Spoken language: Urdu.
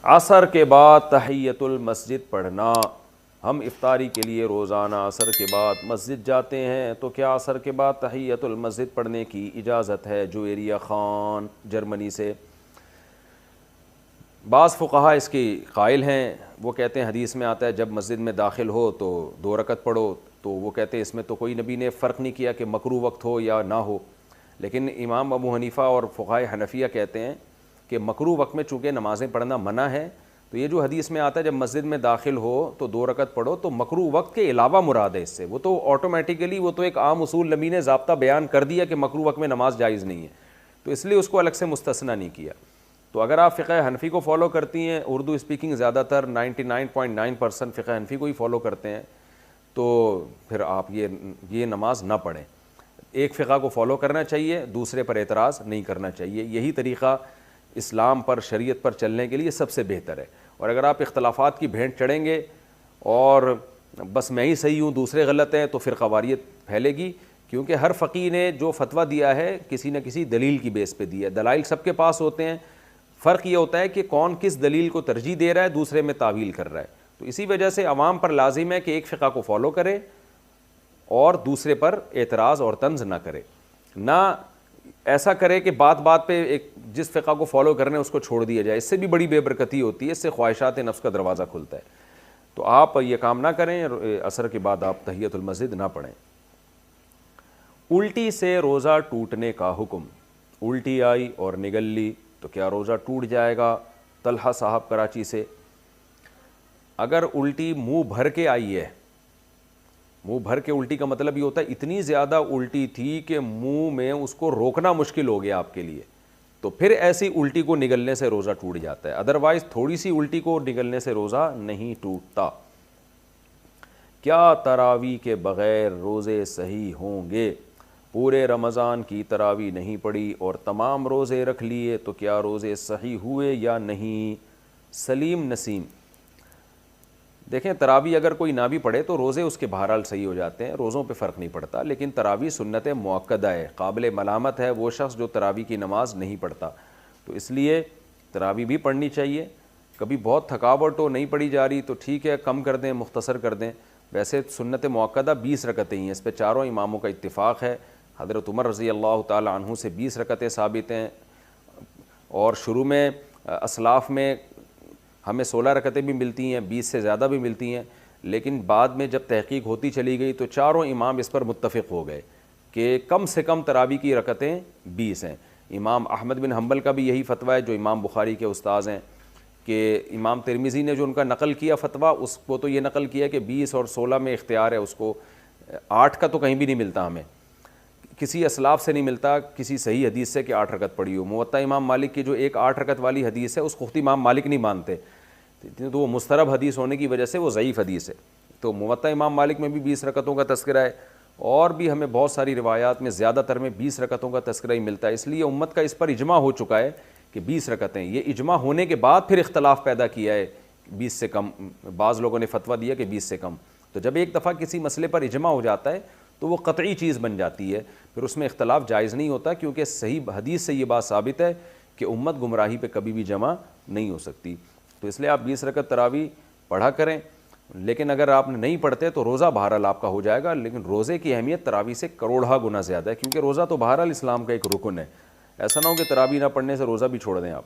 عصر کے بعد تحیۃ المسجد پڑھنا. ہم افطاری کے لیے روزانہ عصر کے بعد مسجد جاتے ہیں، تو کیا عصر کے بعد تحیۃ المسجد پڑھنے کی اجازت ہے؟ جویریہ خان جرمنی سے. بعض فقہا اس کی قائل ہیں، وہ کہتے ہیں حدیث میں آتا ہے جب مسجد میں داخل ہو تو 2 رکعت پڑھو، تو وہ کہتے ہیں اس میں تو کوئی نبی نے فرق نہیں کیا کہ مکروہ وقت ہو یا نہ ہو. لیکن امام ابو حنیفہ اور فقہائے حنفیہ کہتے ہیں کہ مکروہ وقت میں چونکہ نمازیں پڑھنا منع ہے، تو یہ جو حدیث میں آتا ہے جب مسجد میں داخل ہو تو 2 رکعت پڑھو، تو مکروہ وقت کے علاوہ مراد ہے اس سے. وہ تو آٹومیٹیکلی وہ تو ایک عام اصول نبی نے ضابطہ بیان کر دیا کہ مکروہ وقت میں نماز جائز نہیں ہے، تو اس لیے اس کو الگ سے مستثنیٰ نہیں کیا. تو اگر آپ فقہ حنفی کو فالو کرتی ہیں، اردو اسپیکنگ زیادہ تر 99.9% فقہ حنفی کو ہی فالو کرتے ہیں، تو پھر آپ یہ نماز نہ پڑھیں. ایک فقہ کو فالو کرنا چاہیے، دوسرے پر اعتراض نہیں کرنا چاہیے. یہی طریقہ اسلام پر، شریعت پر چلنے کے لیے سب سے بہتر ہے. اور اگر آپ اختلافات کی بھینٹ چڑھیں گے اور بس میں ہی صحیح ہوں دوسرے غلط ہیں، تو پھر فرقواریت پھیلے گی. کیونکہ ہر فقیہ نے جو فتویٰ دیا ہے کسی نہ کسی دلیل کی بیس پہ دیا ہے. دلائل سب کے پاس ہوتے ہیں، فرق یہ ہوتا ہے کہ کون کس دلیل کو ترجیح دے رہا ہے، دوسرے میں تعویل کر رہا ہے. تو اسی وجہ سے عوام پر لازم ہے کہ ایک فقہ کو فالو کرے اور دوسرے پر اعتراض اور طنز نہ کرے. نہ ایسا کرے کہ بات بات پہ ایک جس فقہ کو فالو کرنے اس کو چھوڑ دیا جائے. اس سے بھی بڑی بے برکتی ہوتی ہے، اس سے خواہشات نفس کا دروازہ کھلتا ہے. تو آپ یہ کام نہ کریں، عصر کے بعد آپ تحیۃ المسجد نہ پڑھیں. الٹی سے روزہ ٹوٹنے کا حکم. الٹی آئی اور نگل لی تو کیا روزہ ٹوٹ جائے گا؟ طلحہ صاحب کراچی سے. اگر الٹی منہ بھر کے آئی ہے، منہ بھر کے الٹی کا مطلب یہ ہوتا ہے اتنی زیادہ الٹی تھی کہ منہ میں اس کو روکنا مشکل ہو گیا آپ کے لیے، تو پھر ایسی الٹی کو نگلنے سے روزہ ٹوٹ جاتا ہے. ادروائز تھوڑی سی الٹی کو نگلنے سے روزہ نہیں ٹوٹتا. کیا تراویح کے بغیر روزے صحیح ہوں گے؟ پورے رمضان کی تراویح نہیں پڑھی اور تمام روزے رکھ لیے تو کیا روزے صحیح ہوئے یا نہیں؟ سلیم نسیم. دیکھیں تراویح اگر کوئی نہ بھی پڑھے تو روزے اس کے بہرحال صحیح ہو جاتے ہیں، روزوں پہ فرق نہیں پڑتا. لیکن تراویح سنت مؤکدہ ہے، قابل ملامت ہے وہ شخص جو تراویح کی نماز نہیں پڑھتا. تو اس لیے تراویح بھی پڑھنی چاہیے. کبھی بہت تھکاوٹ ہو نہیں پڑھی جا رہی تو ٹھیک ہے، کم کر دیں، مختصر کر دیں. ویسے سنت مؤکدہ 20 رکعتیں ہی ہیں، اس پہ چاروں اماموں کا اتفاق ہے. حضرت عمر رضی اللہ تعالی عنہ سے 20 رکعتیں ثابت ہیں، اور شروع میں اسلاف میں ہمیں 16 رکعتیں بھی ملتی ہیں، 20 سے زیادہ بھی ملتی ہیں. لیکن بعد میں جب تحقیق ہوتی چلی گئی تو چاروں امام اس پر متفق ہو گئے کہ کم سے کم تراویح کی رکعتیں 20 ہیں. امام احمد بن حنبل کا بھی یہی فتویٰ ہے جو امام بخاری کے استاذ ہیں، کہ امام ترمذی نے جو ان کا نقل کیا فتویٰ، اس کو تو یہ نقل کیا کہ 20 اور 16 میں اختیار ہے اس کو. 8 کا تو کہیں بھی نہیں ملتا، ہمیں کسی اسلاف سے نہیں ملتا کسی صحیح حدیث سے کہ 8 رکعت پڑھی ہو. موطا امام مالک کی جو ایک 8 رکعت والی حدیث ہے اس کو خود امام مالک نہیں مانتے، تو وہ مسترب حدیث ہونے کی وجہ سے وہ ضعیف حدیث ہے. تو موطا امام مالک میں بھی 20 رکعتوں کا تذکرہ ہے، اور بھی ہمیں بہت ساری روایات میں زیادہ تر میں 20 رکعتوں کا تذکرہ ہی ملتا ہے. اس لیے امت کا اس پر اجماع ہو چکا ہے کہ 20 رکعتیں. یہ اجماع ہونے کے بعد پھر اختلاف پیدا کیا ہے 20 سے کم، بعض لوگوں نے فتویٰ دیا کہ 20 سے کم. تو جب ایک دفعہ کسی مسئلے پر اجماع ہو جاتا ہے تو وہ قطعی چیز بن جاتی ہے، پھر اس میں اختلاف جائز نہیں ہوتا، کیونکہ صحیح حدیث سے یہ بات ثابت ہے کہ امت گمراہی پہ کبھی بھی جمع نہیں ہو سکتی. تو اس لیے آپ 20 رکعت تراویح پڑھا کریں. لیکن اگر آپ نہیں پڑھتے تو روزہ بہرحال آپ کا ہو جائے گا. لیکن روزے کی اہمیت تراویح سے کروڑہ گنا زیادہ ہے، کیونکہ روزہ تو بہرحال اسلام کا ایک رکن ہے. ایسا نہ ہو کہ تراویح نہ پڑھنے سے روزہ بھی چھوڑ دیں آپ.